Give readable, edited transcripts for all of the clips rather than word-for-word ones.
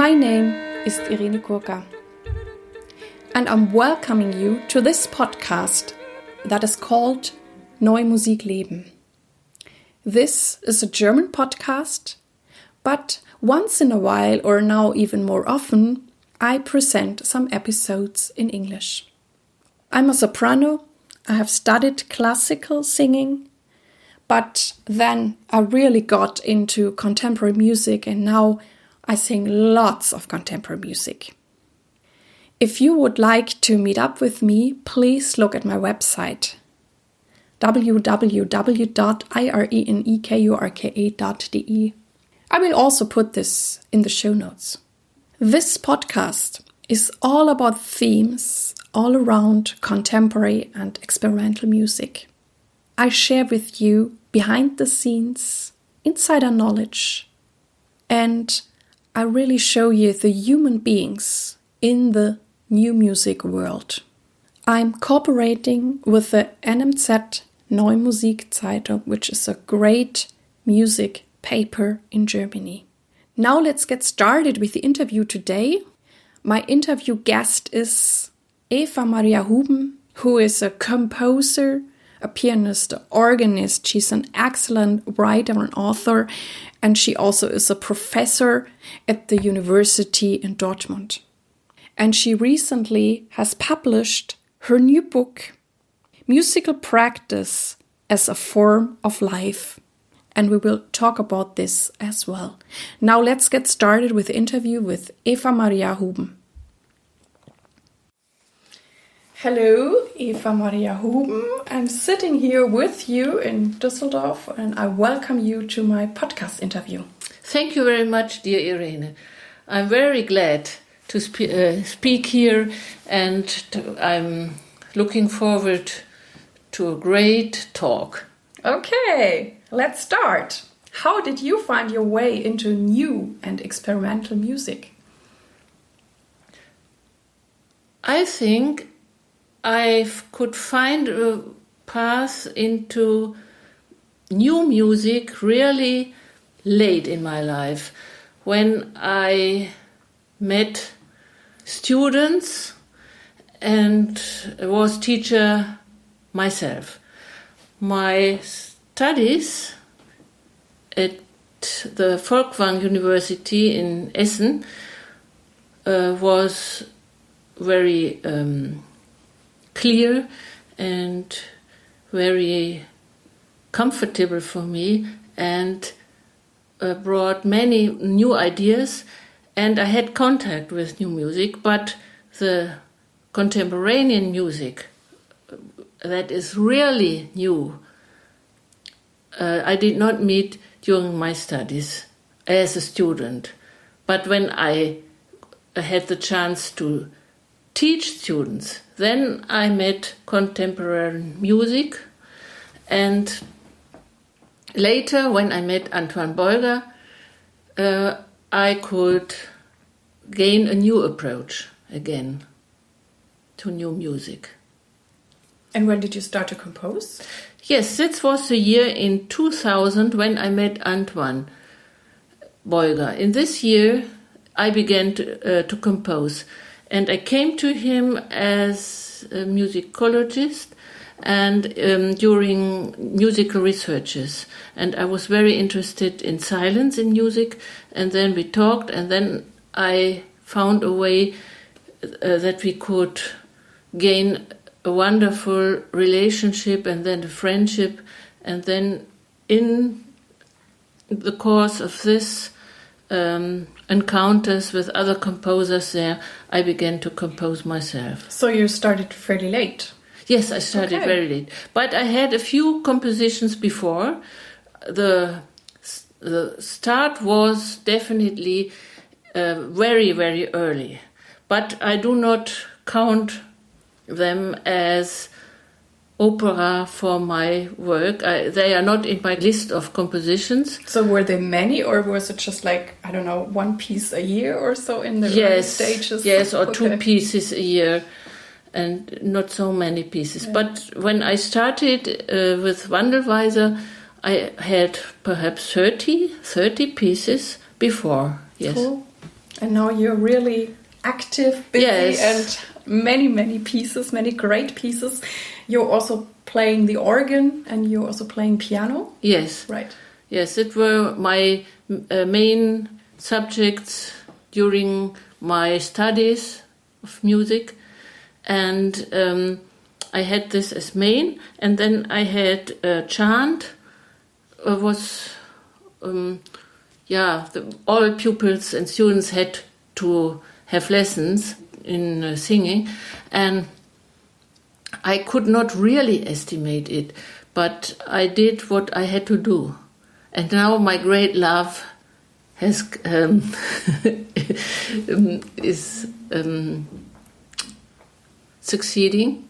My name is Irene Kurka, and I'm welcoming you to this podcast that is called Neue, Musik, Leben. This is a German podcast, but once in a while, or now even more often, I present some episodes in English. I'm a soprano. I have studied classical singing, but then I really got into contemporary music, and now I sing lots of contemporary music. If you would like to meet up with me, please look at my website www.irenekurka.de. I will also put this in the show notes. This podcast is all about themes all around contemporary and experimental music. I share with you behind the scenes, insider knowledge, and I really show you the human beings in the new music world. I'm cooperating with the NMZ neue musikzeitung, which is a great music paper in Germany. Now let's get started with the interview today. My interview guest is Eva-Maria Houben, who is a composer, a pianist, an organist. She's an excellent writer and author, and she also is a professor at the university in Dortmund. And she recently has published her new book, Musical Practice as a Form of Life. And we will talk about this as well. Now let's get started with the interview with Eva-Maria Houben. Hello, Eva-Maria Houben. I'm sitting here with you in Düsseldorf, and I welcome you to my podcast interview. Thank you very much, dear Irene. I'm very glad to speak here, and I'm looking forward to a great talk. Okay, let's start. How did you find your way into new and experimental music? I think I could find a path into new music really late in my life, when I met students and was teacher myself. My studies at the Folkwang University in Essen was very clear and very comfortable for me, and brought many new ideas, and I had contact with new music, but the contemporanean music that is really new, I did not meet during my studies as a student. But when I had the chance to teach students, then I met contemporary music, and later when I met Antoine Beuger, I could gain a new approach again to new music. And when did you start to compose? Yes, that was the year in 2000 when I met Antoine Beuger. In this year, I began to compose. And I came to him as a musicologist and during musical researches. And I was very interested in silence in music. And then we talked, and then I found a way that we could gain a wonderful relationship and then a friendship. And then in the course of this encounters with other composers there, I began to compose myself. So you started fairly late? Yes, I started very late. But I had a few compositions before. The start was definitely very, very early. But I do not count them as opera for my work. They are not in my list of compositions. So were there many, or was it just like, I don't know, one piece a year or so in the early stages? Yes, or two pieces a year, and not so many pieces. Yeah. But when I started with Wandelweiser, I had perhaps 30 pieces before, yes. Cool. And now you're really active, busy, Yes. and many pieces, many great pieces. You're also playing the organ and you're also playing piano. Yes. Right. Yes, it were my main subjects during my studies of music. And I had this as main. And then I had chant. All pupils and students had to have lessons in singing, and I could not really estimate it, but I did what I had to do. And now my great love has is succeeding,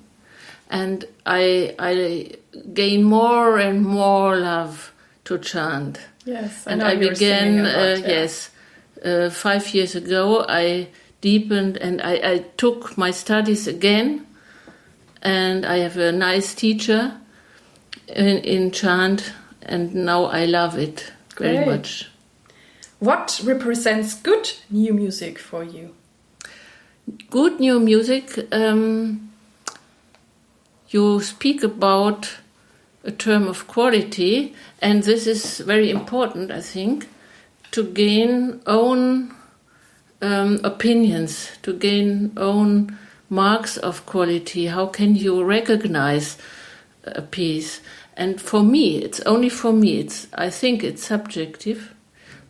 and I gain more and more love to chant. Yes, And I began, 5 years ago, I deepened and I took my studies again, and I have a nice teacher in chant, and now I love it very much. What represents good new music for you? Good new music, you speak about a term of quality, and this is very important, I think, to gain own opinions, to gain own marks of quality. How can you recognize a piece? And for me, it's only for me, I think it's subjective,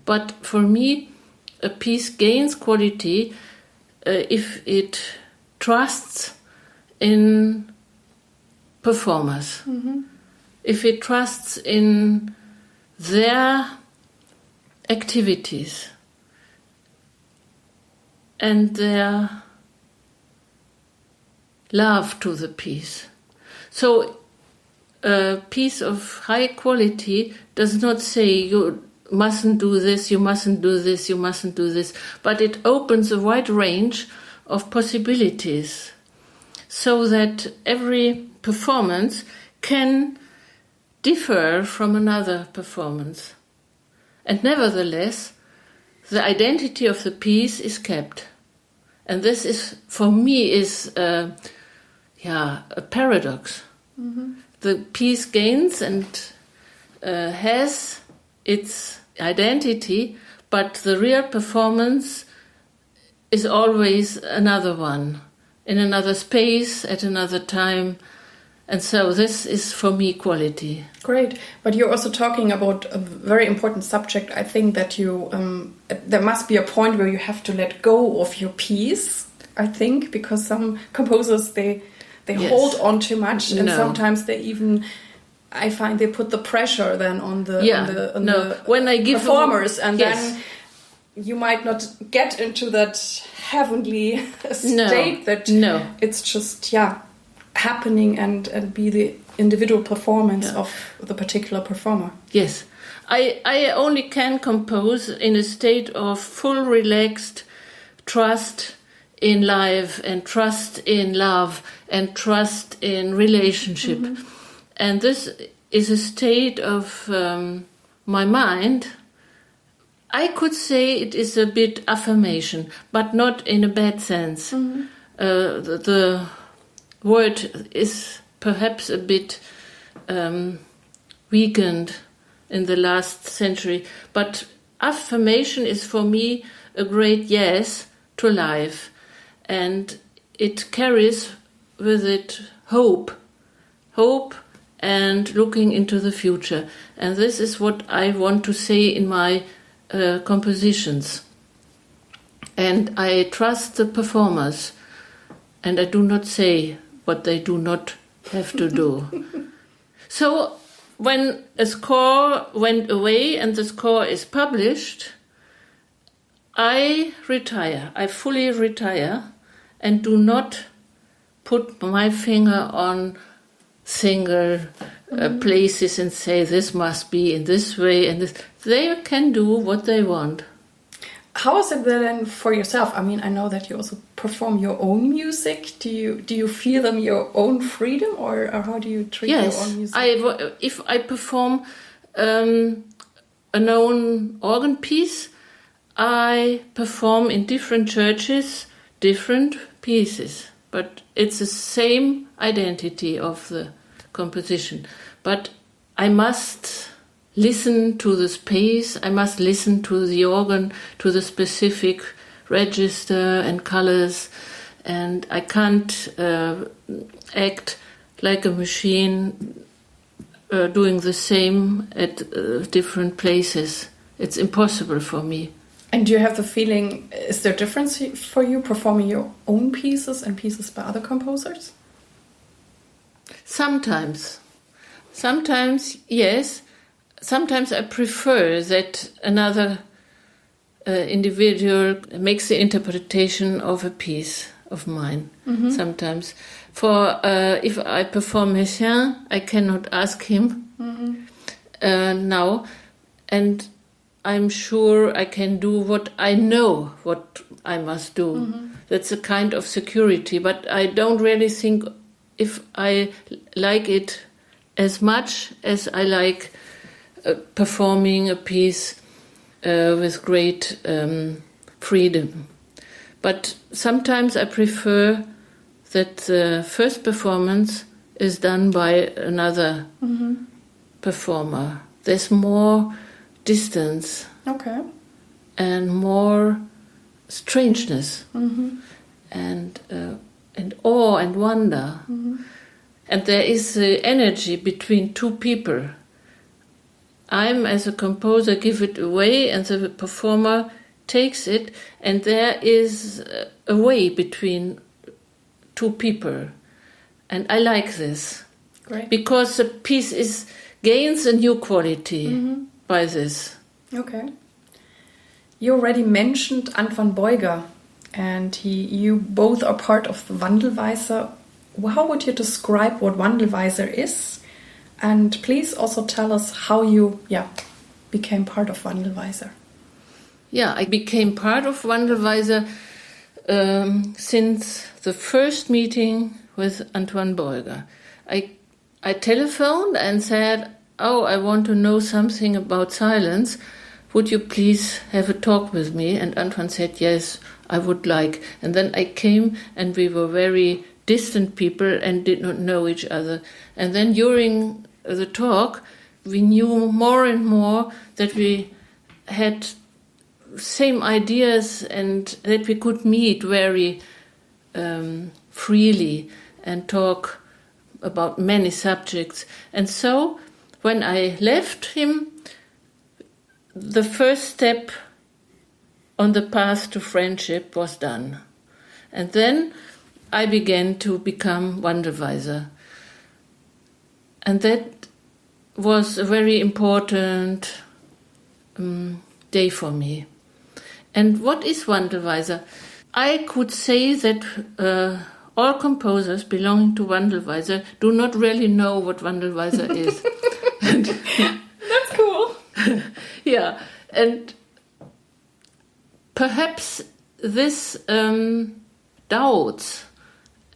but for me, a piece gains quality if it trusts in performers. Mm-hmm. If it trusts in their activities and their love to the piece. So a piece of high quality does not say you mustn't do this, you mustn't do this, you mustn't do this, but it opens a wide range of possibilities so that every performance can differ from another performance. And nevertheless, the identity of the piece is kept. And this is, for me, a paradox. Mm-hmm. The piece gains and has its identity, but the real performance is always another one, in another space, at another time. And so this is, for me, quality. Great. But you're also talking about a very important subject. I think that you there must be a point where you have to let go of your piece, I think, because some composers, they hold on too much, and sometimes they even, I find, they put the pressure then on the when I give performers, and then you might not get into that heavenly state that it's just happening and be the individual performance of the particular performer. Yes. I only can compose in a state of full relaxed trust in life and trust in love and trust in relationship. Mm-hmm. And this is a state of my mind. I could say it is a bit affirmation, but not in a bad sense. Mm-hmm. The word is perhaps a bit weakened in the last century, but affirmation is for me a great yes to life, and it carries with it hope and looking into the future. And this is what I want to say in my compositions. And I trust the performers, and I do not say what they do not have to do. So when a score went away and the score is published, I retire. I fully retire and do not put my finger on single places and say this must be in this way and this. They can do what they want. How is it then for yourself? I mean, I know that you also perform your own music. Do you feel them your own freedom, or how do you treat your own music? If I perform a known organ piece, I perform in different churches different pieces, but it's the same identity of the composition. But I must listen to the space, I must listen to the organ, to the specific register and colors, and I can't act like a machine doing the same at different places. It's impossible for me. And do you have the feeling, is there a difference for you performing your own pieces and pieces by other composers? Sometimes. Sometimes, yes. Sometimes I prefer that another individual makes the interpretation of a piece of mine. Mm-hmm. Sometimes. For if I perform Messiaen, I cannot ask him now. And I'm sure I can do what I know, what I must do. Mm-hmm. That's a kind of security. But I don't really think if I like it as much as I like performing a piece with great freedom. But sometimes I prefer that the first performance is done by another performer. There's more distance, and more strangeness, and awe and wonder, and there is energy between two people. I'm, as a composer, give it away, and the performer takes it, and there is a way between two people, and I like this. Great. Because the piece gains a new quality by this. Okay. You already mentioned Antoine Beuger, and you both are part of the Wandelweiser. How would you describe what Wandelweiser is? And please also tell us how you became part of Wandelweiser. Yeah, I became part of Wandelweiser since the first meeting with Antoine Beuger. I telephoned and said, I want to know something about silence. Would you please have a talk with me? And Antoine said, yes, I would like. And then I came, and we were very distant people and did not know each other. And then during the talk, we knew more and more that we had same ideas and that we could meet very freely and talk about many subjects. And so when I left him, the first step on the path to friendship was done. And then I began to become Wandelweiser. And that was a very important day for me. And what is Wandelweiser? I could say that all composers belonging to Wandelweiser do not really know what Wandelweiser is. That's cool. Yeah, and perhaps this doubts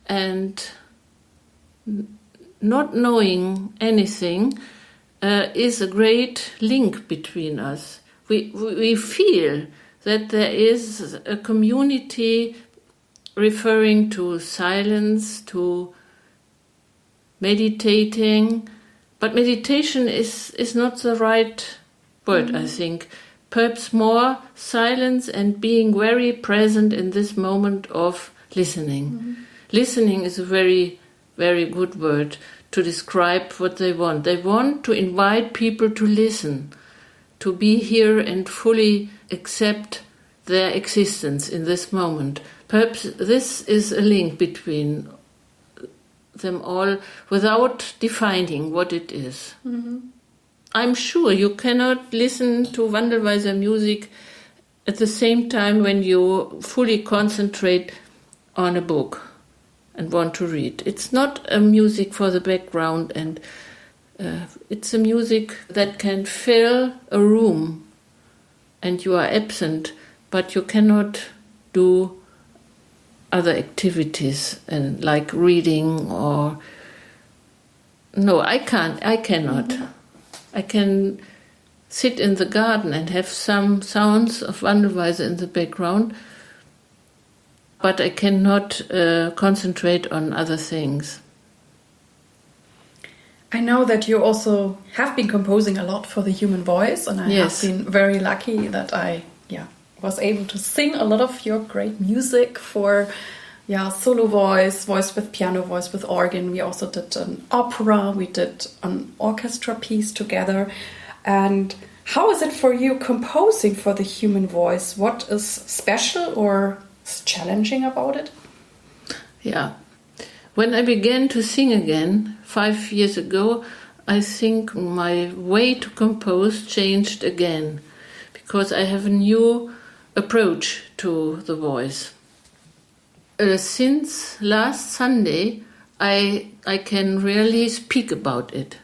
and not knowing anything is a great link between us. We feel that there is a community referring to silence, to meditating, but meditation is not the right word, I think. Perhaps more silence and being very present in this moment of listening. Listening is a very, very good word to describe what they want. They want to invite people to listen, to be here and fully accept their existence in this moment. Perhaps this is a link between them all without defining what it is. I'm sure you cannot listen to Wandelweiser music at the same time when you fully concentrate on a book and want to read. It's not a music for the background, and it's a music that can fill a room and you are absent, but you cannot do other activities and like reading or... No, I cannot. I can sit in the garden and have some sounds of wandelweiser in the background, but I cannot concentrate on other things. I know that you also have been composing a lot for the human voice, and I Yes. have been very lucky that I was able to sing a lot of your great music for solo voice, voice with piano, voice with organ. We also did an opera, we did an orchestra piece together. And how is it for you composing for the human voice? What is special or challenging about it? Yeah. When I began to sing again 5 years ago, I think my way to compose changed again, because I have a new approach to the voice. Since last Sunday, I can really speak about it,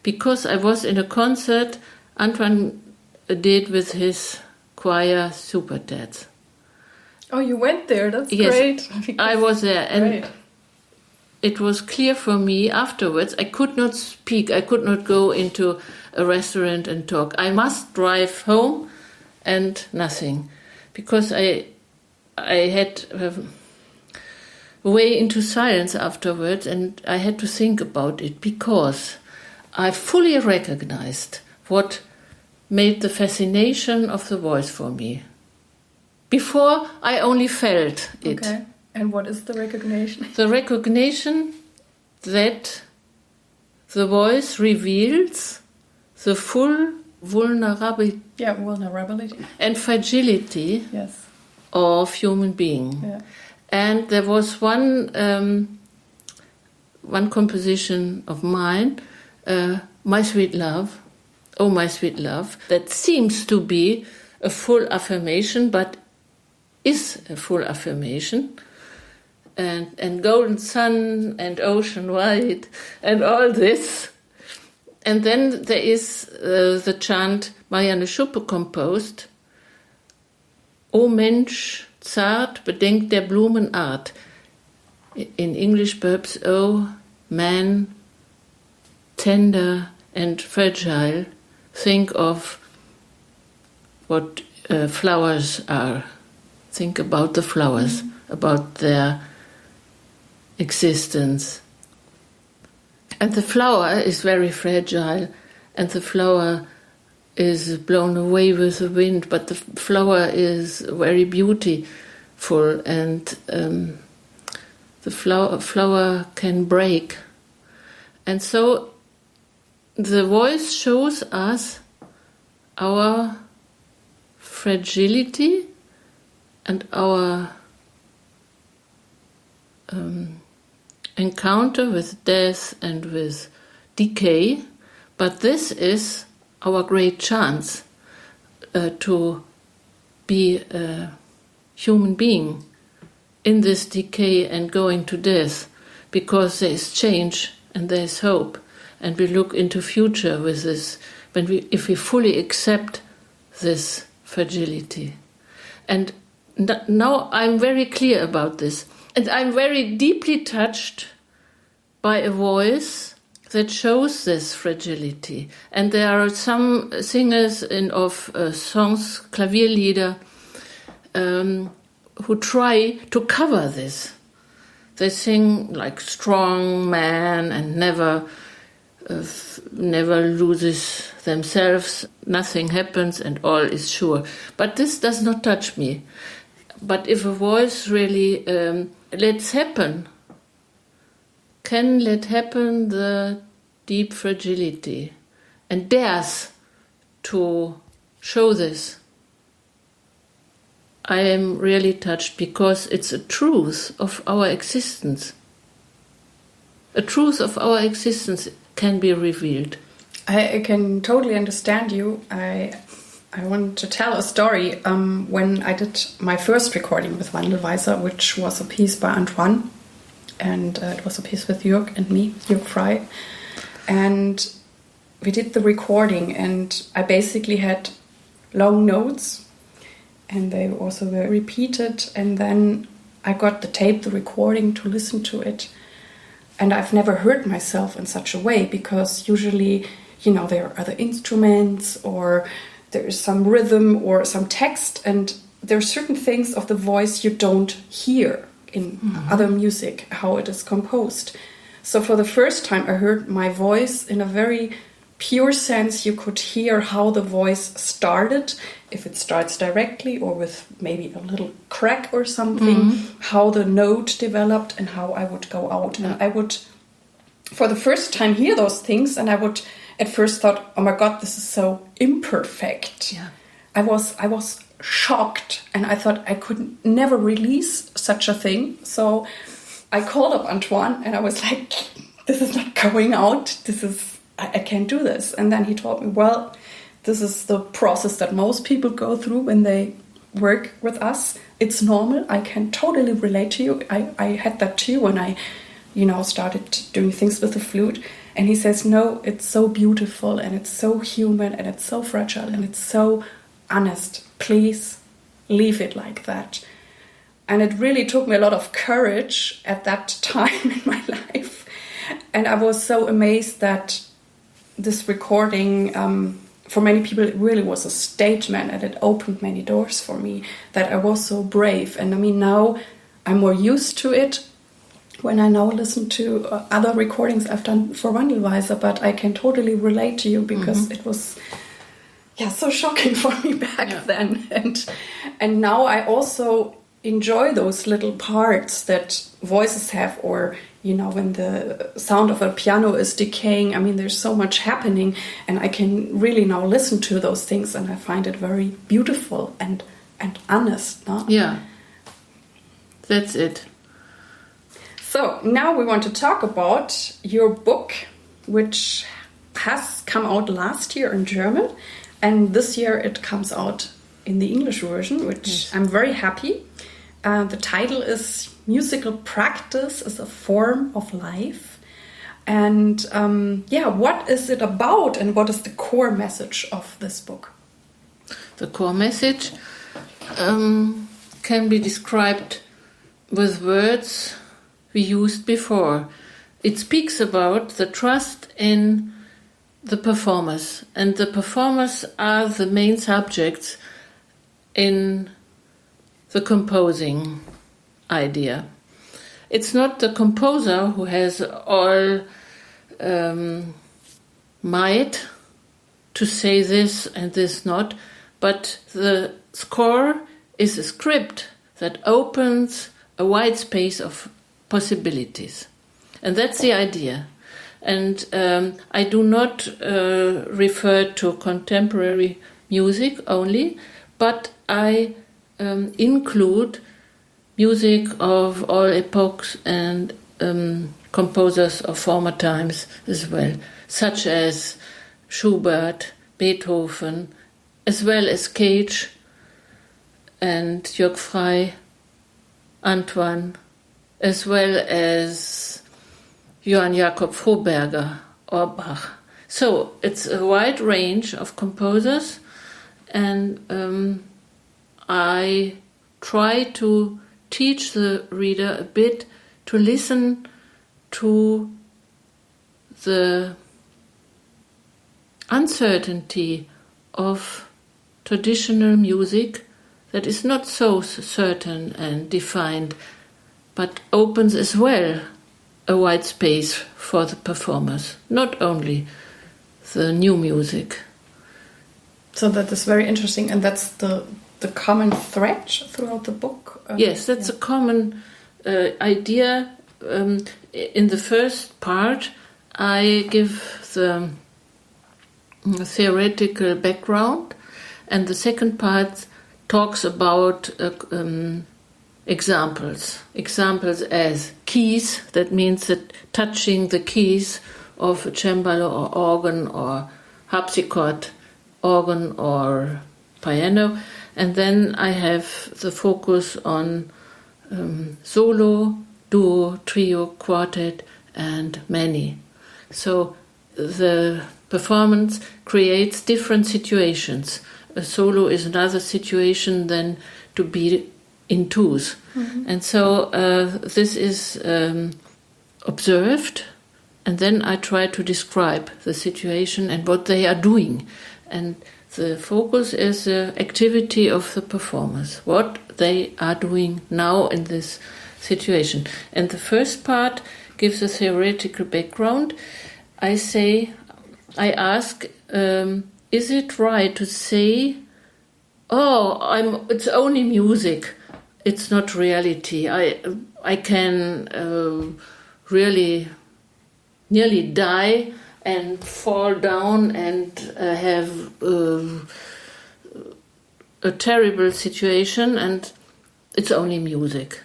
because I was in a concert Antoine did with his choir Supertats. Oh, you went there? That's Yes, great. I was there, and Great. it was clear for me afterwards. I could not speak. I could not go into a restaurant and talk. I must drive home and nothing, because I had way into silence afterwards, and I had to think about it, because I fully recognized what made the fascination of the voice for me. Before, I only felt it. Okay. And what is the recognition? The recognition that the voice reveals the full vulnerability Vulnerability. and fragility Yes. of human being. Yeah. And there was one composition of mine, My Sweet Love, Oh My Sweet Love, that seems to be a full affirmation, but is a full affirmation. And golden sun and ocean white and all this. And then there is the chant Marianne Schuppe composed, O Mensch, zart, bedenk der Blumen Art. In English, perhaps, O man, tender and fragile, think of what flowers are. Think about the flowers, about their existence. And the flower is very fragile, and the flower is blown away with the wind, but the flower is very beautiful, and the flower can break. And so the voice shows us our fragility and our encounter with death and with decay, but this is our great chance to be a human being in this decay and going to death, because there is change and there is hope, and we look into future with this if we fully accept this fragility. And now I'm very clear about this. And I'm very deeply touched by a voice that shows this fragility. And there are some singers of songs, Klavierlieder, who try to cover this. They sing like strong man and never loses themselves, nothing happens and all is sure. But this does not touch me. But if a voice really can let happen the deep fragility and dares to show this, I am really touched, because it's a truth of our existence. A truth of our existence can be revealed. I can totally understand you. I want to tell a story. When I did my first recording with Wandelweiser, which was a piece by Antoine, and it was a piece with Jörg and me, Jörg Frey, and we did the recording, and I basically had long notes, and they also were repeated, and then I got the recording to listen to it, and I've never heard myself in such a way, because usually there are other instruments, or there is some rhythm or some text, and there are certain things of the voice you don't hear in other music, how it is composed. So for the first time I heard my voice in a very pure sense. You could hear how the voice started, if it starts directly or with maybe a little crack or something, how the note developed and how I would go out. And I would, for the first time, hear those things, and I would at first thought, oh my God, this is so imperfect. Yeah. I was shocked, and I thought I could never release such a thing. So I called up Antoine and I was like, this is not going out. I can't do this. And then he told me, well, this is the process that most people go through when they work with us. It's normal. I can totally relate to you. I had that too when I, started doing things with the flute. And he says, no, it's so beautiful and it's so human and it's so fragile and it's so honest. Please leave it like that. And it really took me a lot of courage at that time in my life. And I was so amazed that this recording, for many people, it really was a statement, and it opened many doors for me, that I was so brave. And I mean, now I'm more used to it when I now listen to other recordings I've done for Wandelweiser, but I can totally relate to you because it was so shocking for me back then. And now I also enjoy those little parts that voices have, or when the sound of a piano is decaying. I mean, there's so much happening, and I can really now listen to those things, and I find it very beautiful and honest. No? Yeah, that's it. So now we want to talk about your book, which has come out last year in German, and this year it comes out in the English version, which I'm very happy. The title is Musical Practice as a Form of Life. And what is it about, and what is the core message of this book? The core message can be described with words we used before. It speaks about the trust in the performers, and the performers are the main subjects in the composing idea. It's not the composer who has all might to say this and this not, but the score is a script that opens a wide space of possibilities. And that's the idea. And I do not refer to contemporary music only, but I include music of all epochs and composers of former times as well, such as Schubert, Beethoven, as well as Cage and Jörg Frey, Antoine, as well as Johann Jakob Froberger or Bach. So it's a wide range of composers, and I try to teach the reader a bit to listen to the uncertainty of traditional music that is not so certain and defined, but opens as well a wide space for the performers, not only the new music. So that is very interesting, and that's the common thread throughout the book? Yes, that's a common idea. In the first part, I give the theoretical background, and the second part talks about examples. Examples as keys, that means that touching the keys of a cembalo or organ or harpsichord, organ or piano. And then I have the focus on solo, duo, trio, quartet, and many. So the performance creates different situations. A solo is another situation than to be in twos. Mm-hmm. And so this is observed And then I try to describe the situation and what they are doing. And the focus is the activity of the performers, what they are doing now in this situation. And the first part gives a theoretical background. I ask, is it right to say, it's only music, it's not reality. I can really nearly die and fall down and have a terrible situation, and it's only music.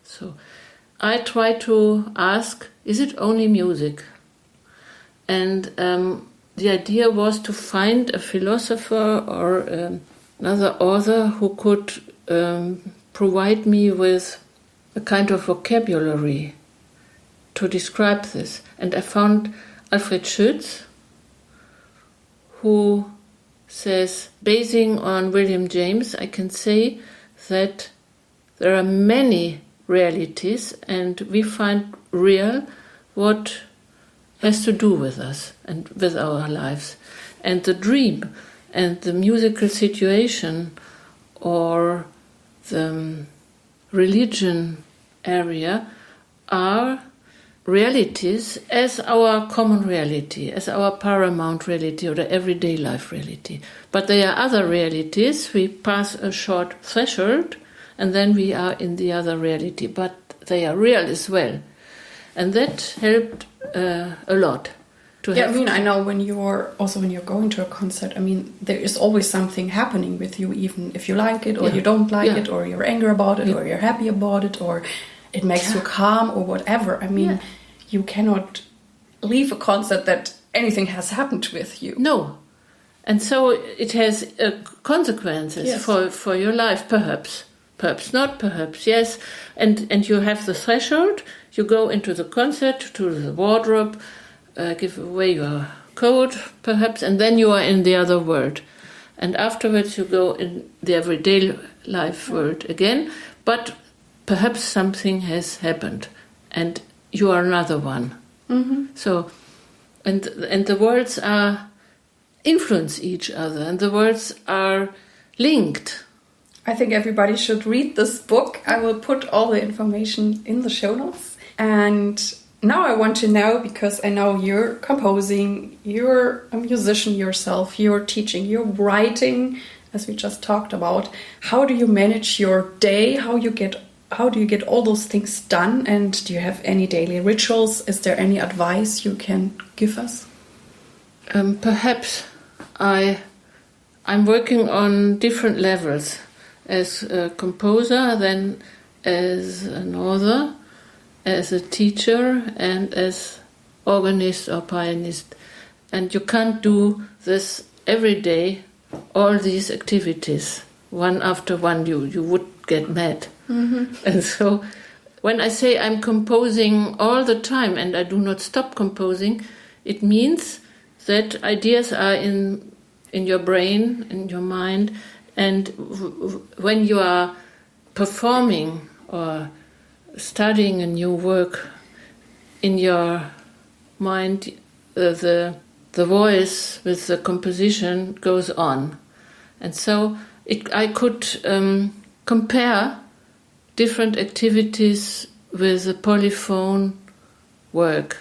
So I try to ask, is it only music? And the idea was to find a philosopher or another author who could provide me with a kind of vocabulary to describe this. And I found Alfred Schütz, who says, basing on William James, I can say that there are many realities and we find real what has to do with us and with our lives. And the dream and the musical situation or the religion area are realities as our common reality, as our paramount reality or the everyday life reality. But there are other realities. We pass a short threshold and then we are in the other reality. But they are real as well. And that helped a lot. I know when you're going to a concert, there is always something happening with you, even if you like it or you don't like it, or you're angry about it, or you're happy about it, or it makes you calm or whatever. You cannot leave a concert that anything has happened with you. No. And so it has consequences for your life, perhaps. Perhaps not, perhaps yes. And you have the threshold. You go into the concert, to the wardrobe, give away your coat, perhaps, and then you are in the other world. And afterwards you go in the everyday life world again, but perhaps something has happened, and you are another one. Mm-hmm. So, and the worlds influence each other, and the worlds are linked. I think everybody should read this book. I will put all the information in the show notes. And now I want to know, because I know you're composing, you're a musician yourself, you're teaching, you're writing, as we just talked about. How do you manage your day? How do you get all those things done? And do you have any daily rituals? Is there any advice you can give us? Perhaps I'm working on different levels, as a composer, then as an author, as a teacher, and as organist or pianist. And you can't do this every day, all these activities, one after one. You would get mad. Mm-hmm. And so when I say I'm composing all the time and I do not stop composing, it means that ideas are in your brain, in your mind, and when you are performing or studying a new work, in your mind, the voice with the composition goes on. And so I could compare different activities with the polyphone work.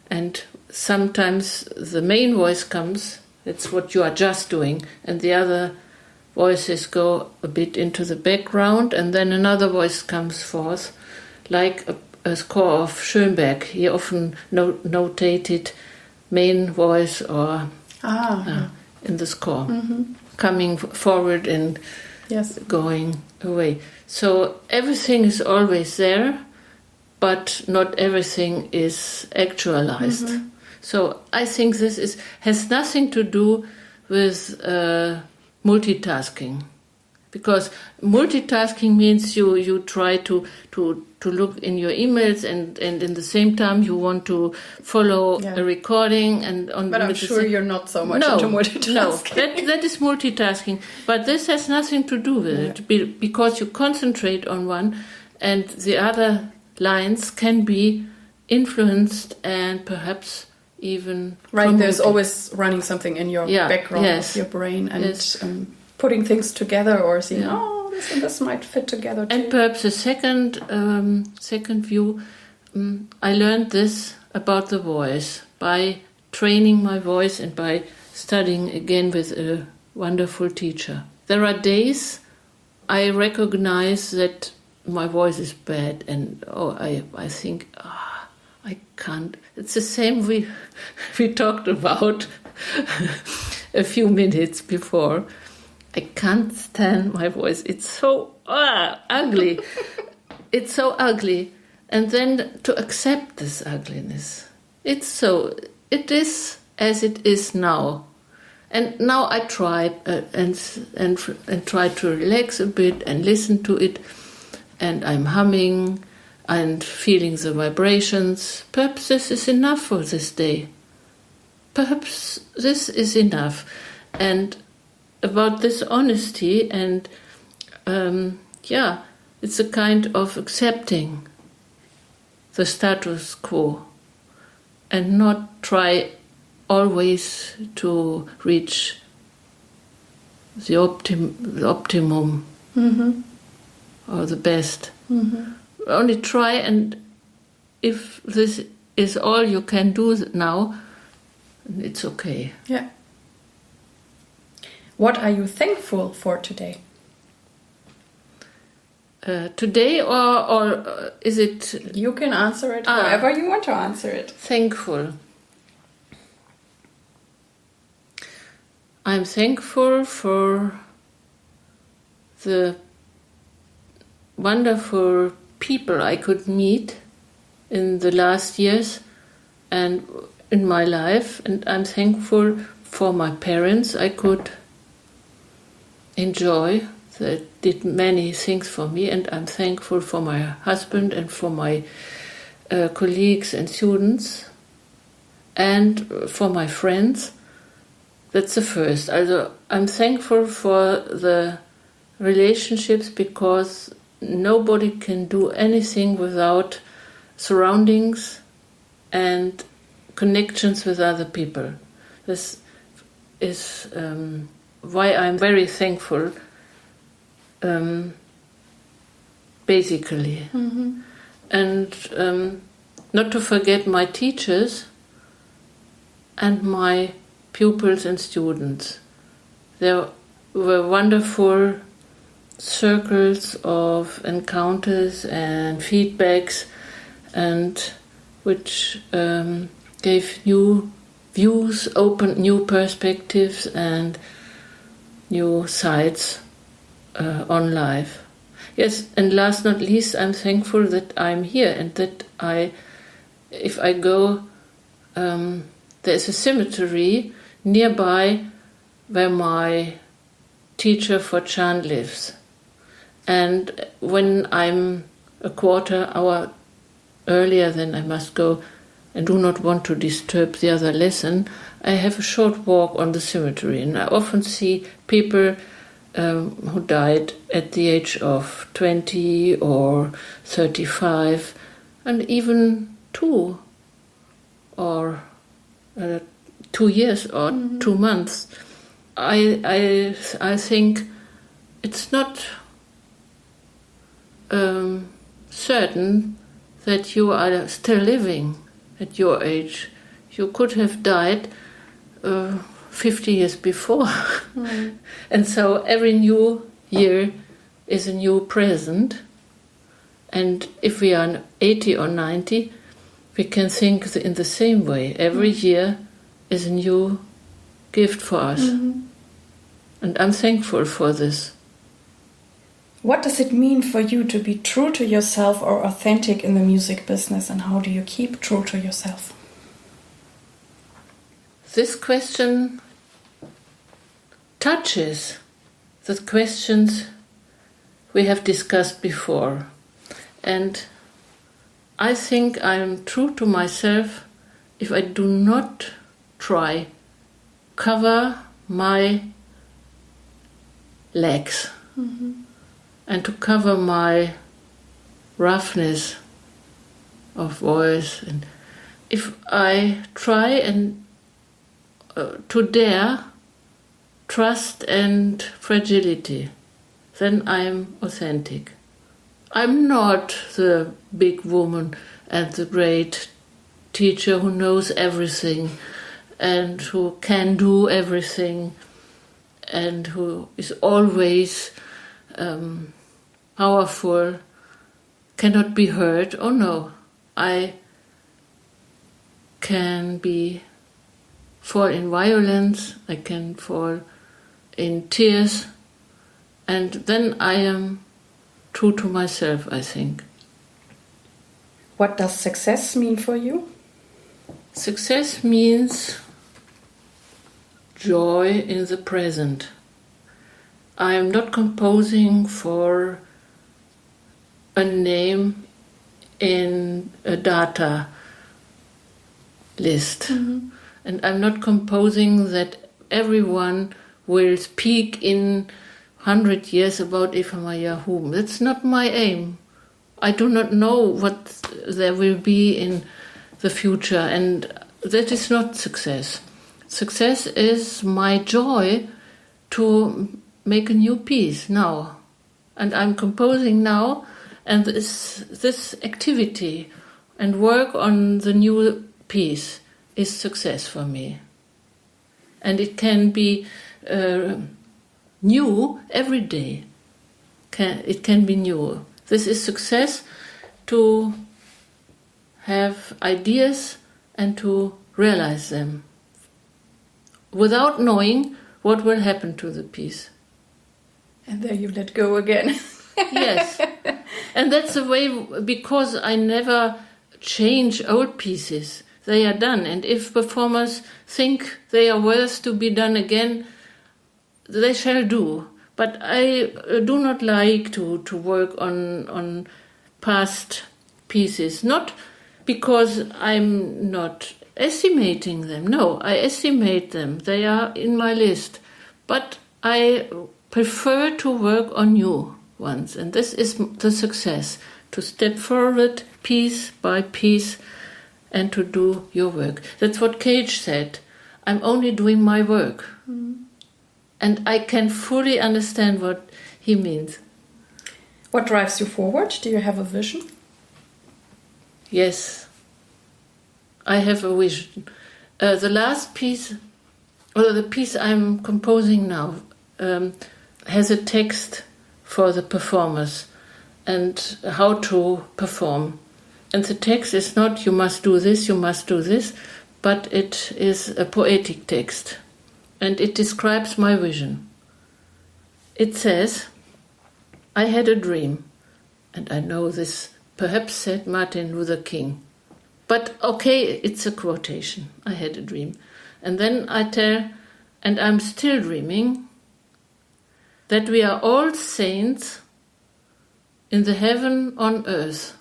And sometimes the main voice comes, that's what you are just doing, and the other voices go a bit into the background, and then another voice comes forth, like a score of Schönberg. He often notated main voice or in the score, coming forward and going away. So everything is always there, but not everything is actualized. Mm-hmm. So I think this has nothing to do with multitasking, because multitasking means you try to look in your emails and in the same time you want to follow a recording but I'm sure you're not so much into multitasking. No, that is multitasking, but this has nothing to do with it, because you concentrate on one and the other lines can be influenced and perhaps even right. promoted. There's always running something in your background of your brain and putting things together or seeing, this and this might fit together too. And perhaps a second view, I learned this about the voice by training my voice and by studying again with a wonderful teacher. There are days I recognize that my voice is bad and I think I can't. It's the same we talked about a few minutes before. I can't stand my voice. It's so ugly. It's so ugly. And then to accept this ugliness. It is as it is now. And now I try and try to relax a bit and listen to it. And I'm humming and feeling the vibrations. Perhaps this is enough for this day. Perhaps this is enough. And about this honesty and it's a kind of accepting the status quo and not try always to reach the optimum or the best. Only try, and if this is all you can do now, it's okay. Yeah. What are you thankful for today? Today or is it... You can answer it however you want to answer it. Thankful. I'm thankful for the wonderful people I could meet in the last years and in my life, and I'm thankful for my parents I could enjoy, that did many things for me, and I'm thankful for my husband and for my colleagues and students and for my friends. That's the first. Also, I'm thankful for the relationships because nobody can do anything without surroundings and connections with other people. This is why I'm very thankful, basically. And not to forget my teachers and my pupils and students. There were wonderful circles of encounters and feedbacks, and which gave new views, opened new perspectives and new sides on life. Yes, and last not least, I'm thankful that I'm here and that if I go, there's a cemetery nearby where my teacher for chant lives. And when I'm a quarter hour earlier than I must go and do not want to disturb the other lesson, I have a short walk on the cemetery. And I often see people who died at the age of 20 or 35, and even 2 or 2 years or 2 months. I think it's not certain that you are still living at your age. You could have died 50 years before. And so every new year is a new present. And if we are 80 or 90, we can think in the same way. Every year is a new gift for us. And I'm thankful for this. What does it mean for you to be true to yourself or authentic in the music business, and how do you keep true to yourself? This question touches the questions we have discussed before. And I think I'm true to myself if I do not try cover my legs and to cover my roughness of voice. And if I try and to dare trust and fragility, then I'm authentic. I'm not the big woman and the great teacher who knows everything and who can do everything and who is always powerful, cannot be hurt. Oh no, I can fall in violence, I can fall in tears, and then I am true to myself, I think. What does success mean for you? Success means joy in the present. I am not composing for a name in a data list. Mm-hmm. And I'm not composing that everyone will speak in 100 years about Eva-Maria Houben. That's not my aim. I do not know what there will be in the future, and that is not success. Success is my joy to make a new piece now. And I'm composing now, and this activity and work on the new piece is success for me. And it can be new every day. It can be new. This is success, to have ideas and to realize them without knowing what will happen to the piece. And there you let go again. Yes. And that's the way, because I never change old pieces. They are done. And if performers think they are worth to be done again, they shall do. But I do not like to work on past pieces. Not because I'm not estimating them. No, I estimate them. They are in my list. But I prefer to work on new ones. And this is the success. To step forward piece by piece and to do your work. That's what Cage said. I'm only doing my work. Mm. And I can fully understand what he means. What drives you forward? Do you have a vision? Yes, I have a vision. The last piece, or the piece I'm composing now, has a text for the performers and how to perform. And the text is not, you must do this, but it is a poetic text. And it describes my vision. It says, I had a dream. And I know this perhaps said Martin Luther King. But okay, it's a quotation. I had a dream. And then I tell, and I'm still dreaming, that we are all saints in the heaven on earth,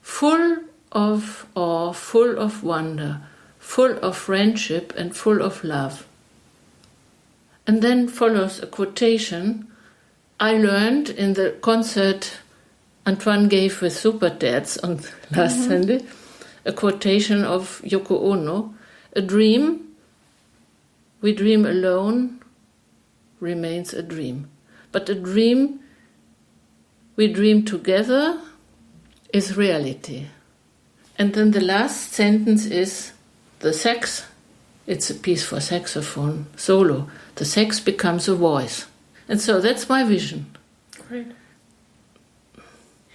full of awe, full of wonder, full of friendship and full of love. And then follows a quotation I learned in the concert Antoine gave with Superterz on last Sunday, a quotation of Yoko Ono. A dream, we dream alone, remains a dream. But a dream, we dream together, is reality. And then the last sentence is the sax. It's a piece for saxophone solo. The sax becomes a voice. And so that's my vision. Great.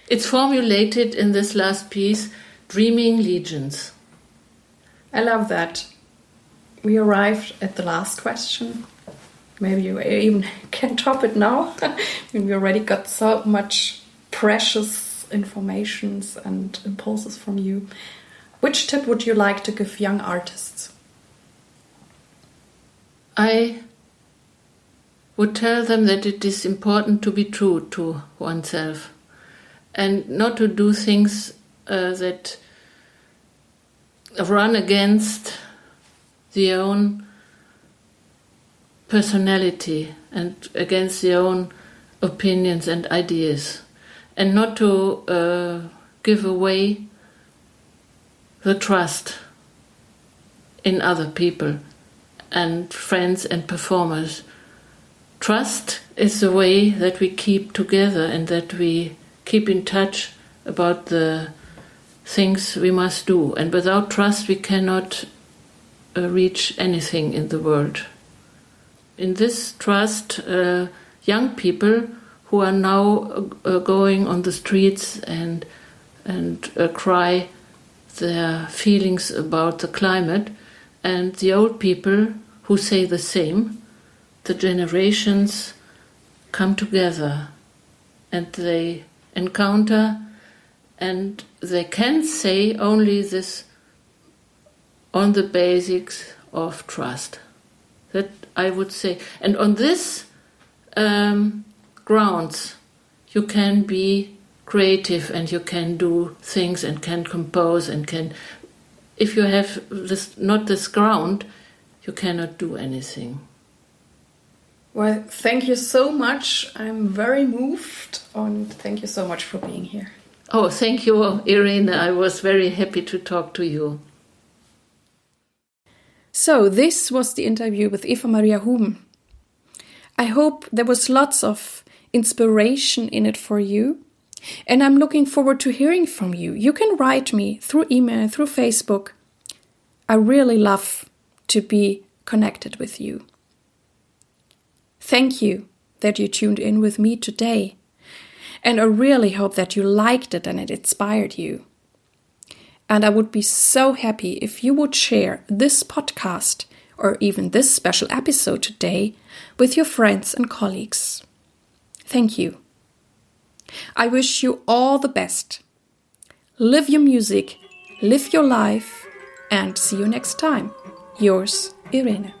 It's formulated in this last piece, Dreaming Legions. I love that. We arrived at the last question. Maybe you even can top it now. We already got so much precious informations and impulses from you. Which tip would you like to give young artists? I would tell them that it is important to be true to oneself and not to do things that run against their own personality and against their own opinions and ideas, and not to give away the trust in other people and friends and performers. Trust is the way that we keep together and that we keep in touch about the things we must do. And without trust, we cannot reach anything in the world. In this trust, young people who are now going on the streets and cry their feelings about the climate, and the old people who say the same, the generations come together and they encounter, and they can say only this on the basics of trust. That I would say. And on this grounds, you can be creative and you can do things and can compose and can. If you have this, not this ground, you cannot do anything. Well, thank you so much. I'm very moved, and thank you so much for being here. Oh, thank you, Irene. I was very happy to talk to you. So this was the interview with Eva-Maria Houben. I hope there was lots of inspiration in it for you, and I'm looking forward to hearing from you. You can write me through email, through Facebook. I really love to be connected with you. Thank you that you tuned in with me today, and I really hope that you liked it and it inspired you. And I would be so happy if you would share this podcast or even this special episode today with your friends and colleagues. Thank you. I wish you all the best. Live your music, live your life, and see you next time. Yours, Irene.